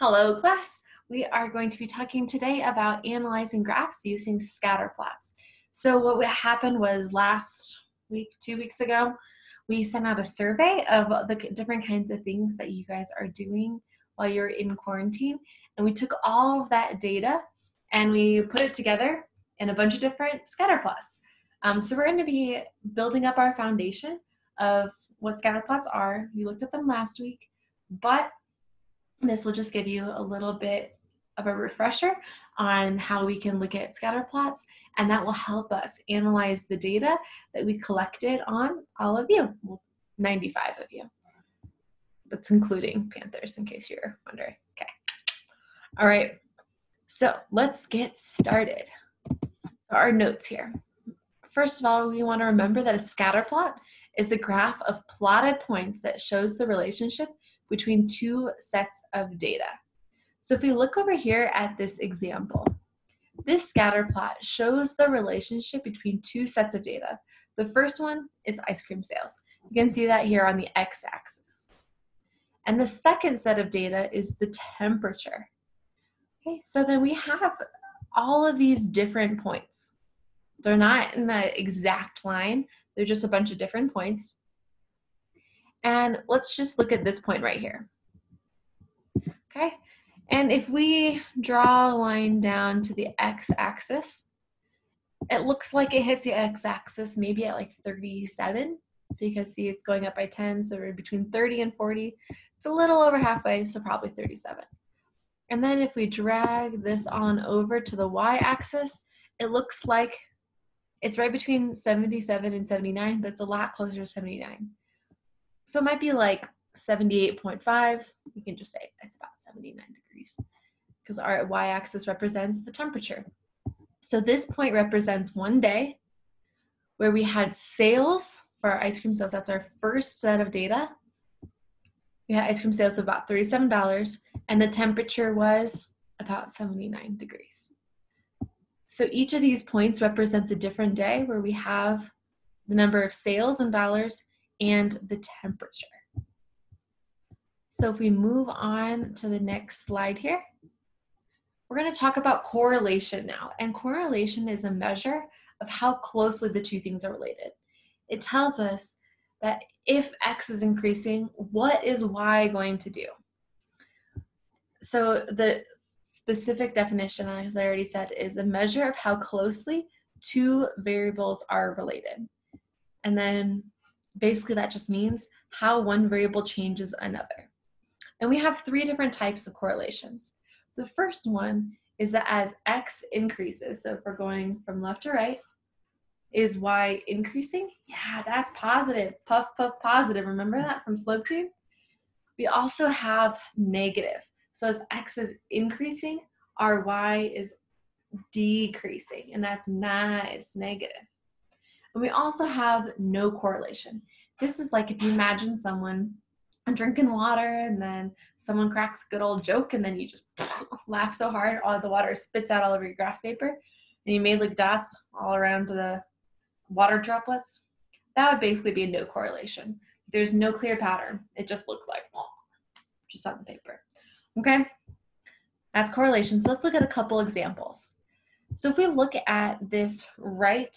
Hello class, we are going to be talking today about analyzing graphs using scatter plots. So what happened was last week, 2 weeks ago, we sent out a survey of the different kinds of things that you guys are doing while you're in quarantine. And we took all of that data and we put it together in a bunch of different scatter plots. So we're going to be building up our foundation of what scatter plots are. We looked at them last week, but this will just give you a little bit of a refresher on how we can look at scatter plots, and that will help us analyze the data that we collected on all of you, 95 of you. That's including Panthers, in case you're wondering. Okay. All right. So let's get started. So our notes here. First of all, we want to remember that a scatter plot is a graph of plotted points that shows the relationship between two sets of data. So if we look over here at this example, this scatter plot shows the relationship between two sets of data. The first one is ice cream sales. You can see that here on the x-axis. And the second set of data is the temperature. Okay, so then we have all of these different points. They're not in the exact line, they're just a bunch of different points. And let's just look at this point right here. Okay, and if we draw a line down to the x-axis, it looks like it hits the x-axis maybe at like 37, because see, it's going up by 10, so we're between 30 and 40. It's a little over halfway, so probably 37. And then if we drag this on over to the y-axis, it looks like it's right between 77 and 79, but it's a lot closer to 79. So it might be like 78.5. We can just say it's about 79 degrees because our y-axis represents the temperature. So this point represents one day where we had sales for our ice cream sales. That's our first set of data. We had ice cream sales of about $37, and the temperature was about 79 degrees. So each of these points represents a different day where we have the number of sales in dollars and the temperature. So if we move on to the next slide here, we're going to talk about correlation now. And correlation is a measure of how closely the two things are related. It tells us that if X is increasing, what is Y going to do? So the specific definition, as I already said, is a measure of how closely two variables are related. And then basically that just means how one variable changes another. And we have three different types of correlations. The first one is that as X increases, so if we're going from left to right, is Y increasing? Yeah, that's positive. Puff, puff, positive. Remember that from slope tube? We also have negative. So as X is increasing, our Y is decreasing, and that's nice, negative. And we also have no correlation. This is like if you imagine someone drinking water and then someone cracks a good old joke and then you just laugh so hard all the water spits out all over your graph paper and you made like dots all around the water droplets. That would basically be a no correlation. There's no clear pattern. It just looks like just on the paper. Okay, that's correlation. So let's look at a couple examples. So if we look at this right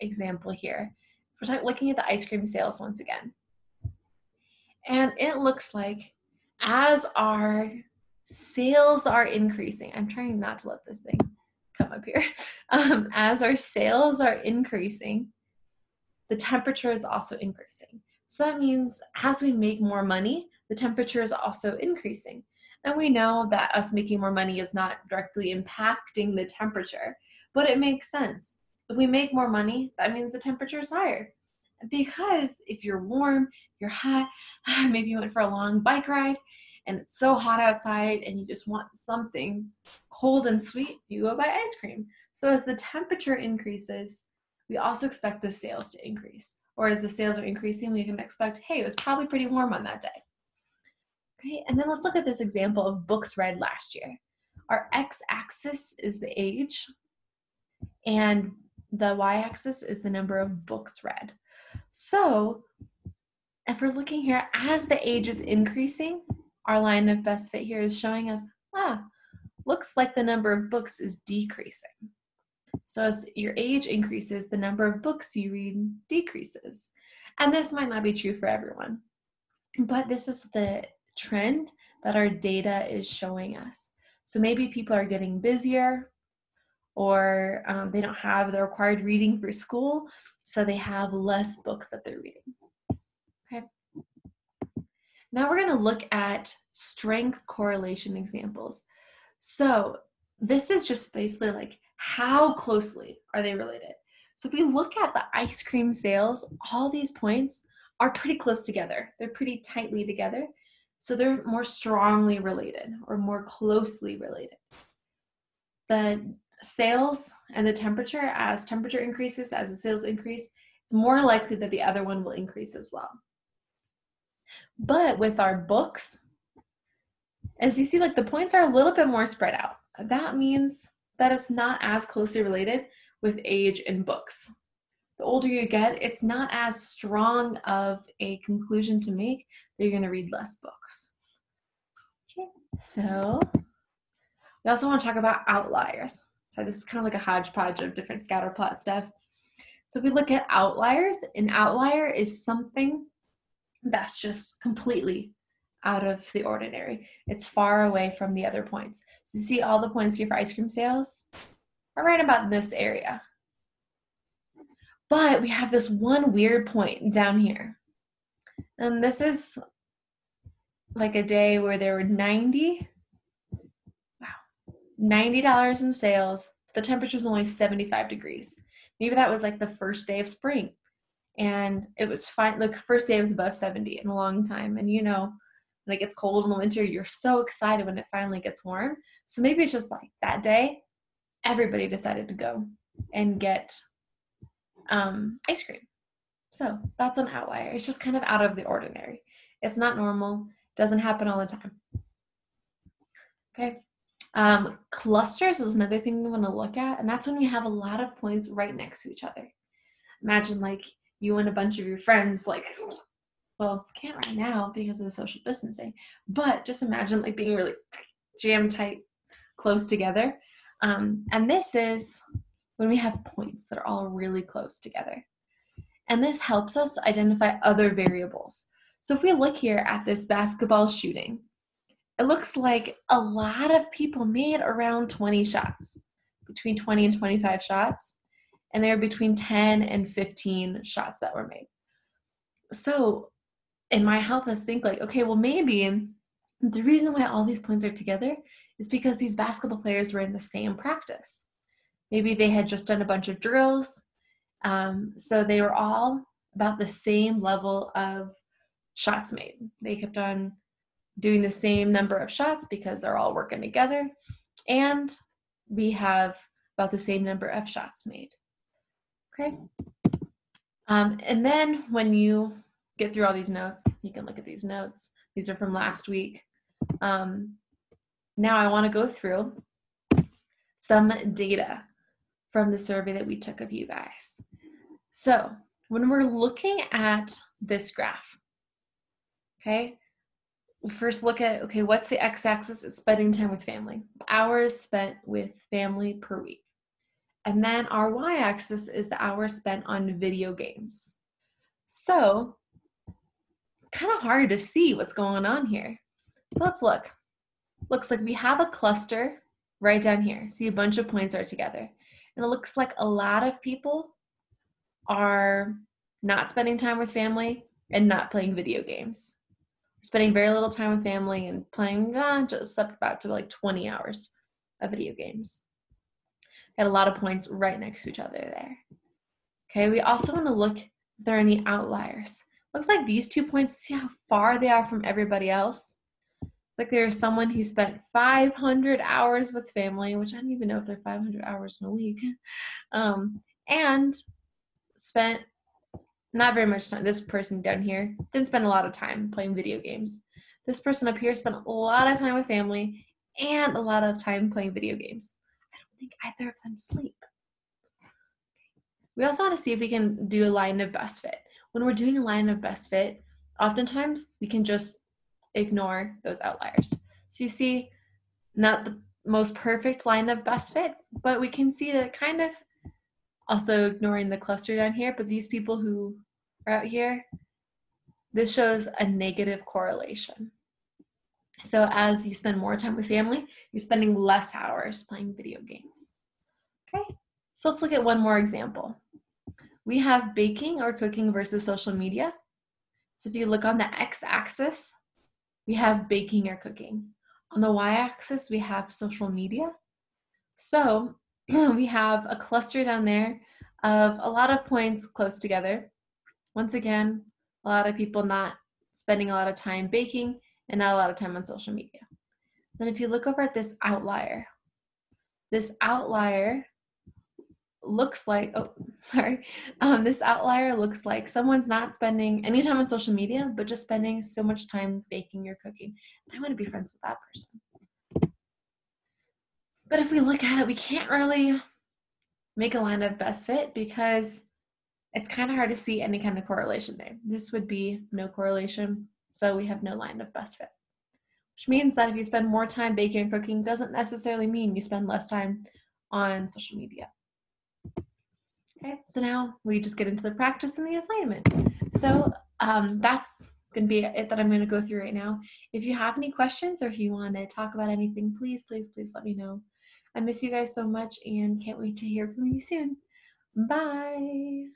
example here, we're looking at the ice cream sales once again. And it looks like as our sales are increasing, I'm trying not to let this thing come up here. As our sales are increasing, the temperature is also increasing. So that means as we make more money, the temperature is also increasing. And we know that us making more money is not directly impacting the temperature, but it makes sense. If we make more money, that means the temperature is higher. Because if you're warm, you're hot, maybe you went for a long bike ride and it's so hot outside and you just want something cold and sweet, you go buy ice cream. So as the temperature increases, we also expect the sales to increase. Or as the sales are increasing, we can expect, hey, it was probably pretty warm on that day. Okay, and then let's look at this example of books read last year. Our x-axis is the age, and the y-axis is the number of books read. So if we're looking here, as the age is increasing, our line of best fit here is showing us, looks like the number of books is decreasing. So as your age increases, the number of books you read decreases. And this might not be true for everyone, but this is the trend that our data is showing us. So maybe people are getting busier, or they don't have the required reading for school, so they have less books that they're reading. Okay. Now we're going to look at strength correlation examples. So this is just basically like, how closely are they related? So if we look at the ice cream sales, all these points are pretty close together. They're pretty tightly together. So they're more strongly related or more closely related. The sales and the temperature, as temperature increases, as the sales increase, it's more likely that the other one will increase as well. But with our books, as you see, like the points are a little bit more spread out. That means that it's not as closely related with age and books. The older you get, it's not as strong of a conclusion to make that you're going to read less books. Okay, so we also want to talk about outliers. So this is kind of like a hodgepodge of different scatter plot stuff. So if we look at outliers, an outlier is something that's just completely out of the ordinary. It's far away from the other points. So you see all the points here for ice cream sales are right about this area. But we have this one weird point down here. And this is like a day where there were $90 in sales. The temperature was only 75 degrees. Maybe that was like the first day of spring. And it was fine. Like first day was above 70 in a long time. And you know, when it gets cold in the winter, you're so excited when it finally gets warm. So maybe it's just like that day, everybody decided to go and get ice cream. So that's an outlier. It's just kind of out of the ordinary. It's not normal. Doesn't happen all the time. Okay. Clusters is another thing we want to look at, and that's when we have a lot of points right next to each other. Imagine like you and a bunch of your friends, like, well, can't right now because of the social distancing, but just imagine like being really jam tight, close together. And this is when we have points that are all really close together. And this helps us identify other variables. So if we look here at this basketball shooting, it looks like a lot of people made around 20 shots, between 20 and 25 shots. And there are between 10 and 15 shots that were made. So it might help us think like, okay, well, maybe the reason why all these points are together is because these basketball players were in the same practice. Maybe they had just done a bunch of drills. So they were all about the same level of shots made. They kept on doing the same number of shots because they're all working together. And we have about the same number of shots made. Okay. And then when you get through all these notes, you can look at these notes. These are from last week. Now I want to go through some data from the survey that we took of you guys. So when we're looking at this graph, okay, we first look at, okay, what's the x-axis? It's spending time with family. Hours spent with family per week. And then our y-axis is the hours spent on video games. So it's kind of hard to see what's going on here. So let's look. Looks like we have a cluster right down here. See, a bunch of points are together. And it looks like a lot of people are not spending time with family and not playing video games. Spending very little time with family and playing just up about to like 20 hours of video games. Got a lot of points right next to each other there. Okay, we also want to look if there are any outliers. Looks like these 2 points, see how far they are from everybody else? Like there's someone who spent 500 hours with family, which I don't even know if they're 500 hours in a week, and spent not very much time. This person down here didn't spend a lot of time playing video games. This person up here spent a lot of time with family and a lot of time playing video games. I don't think either of them sleep. We also want to see if we can do a line of best fit. When we're doing a line of best fit, oftentimes we can just ignore those outliers. So you see Not the most perfect line of best fit, but we can see that kind of, also ignoring the cluster down here, but these people who are out here, this shows a negative correlation. So as you spend more time with family, you're spending less hours playing video games. Okay, so let's look at one more example. We have baking or cooking versus social media. So if you look on the x-axis, we have baking or cooking. On the y-axis, we have social media. So we have a cluster down there of a lot of points close together. Once again, a lot of people not spending a lot of time baking and not a lot of time on social media. Then if you look over at this outlier looks like, this outlier looks like someone's not spending any time on social media, but just spending so much time baking or cooking. I want to be friends with that person. But if we look at it, we can't really make a line of best fit because it's kind of hard to see any kind of correlation there. This would be no correlation, so we have no line of best fit. Which means that if you spend more time baking and cooking, doesn't necessarily mean you spend less time on social media. Okay, so now we just get into the practice and the assignment. So that's going to be it that I'm going to go through right now. If you have any questions or if you want to talk about anything, please, please, please let me know. I miss you guys so much and can't wait to hear from you soon. Bye.